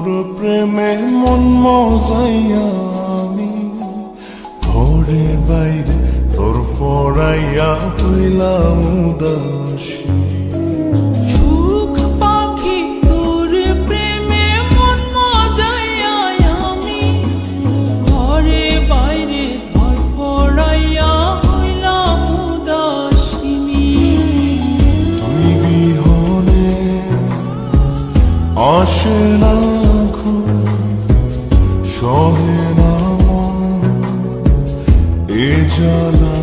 প্রেমে মন মজাইয়া আমি ঘরে বাইরে তোর ফরাইয়া হইলাম উদাসী। সুখ পাখি তোর প্রেমে মন মজাইয়া আমি ঘরে বাইরে ধরফরাইয়া হইলাম উদাসিনী। তুই বিহনে আসে না ঘুম, সহে না মন এ জ্বালা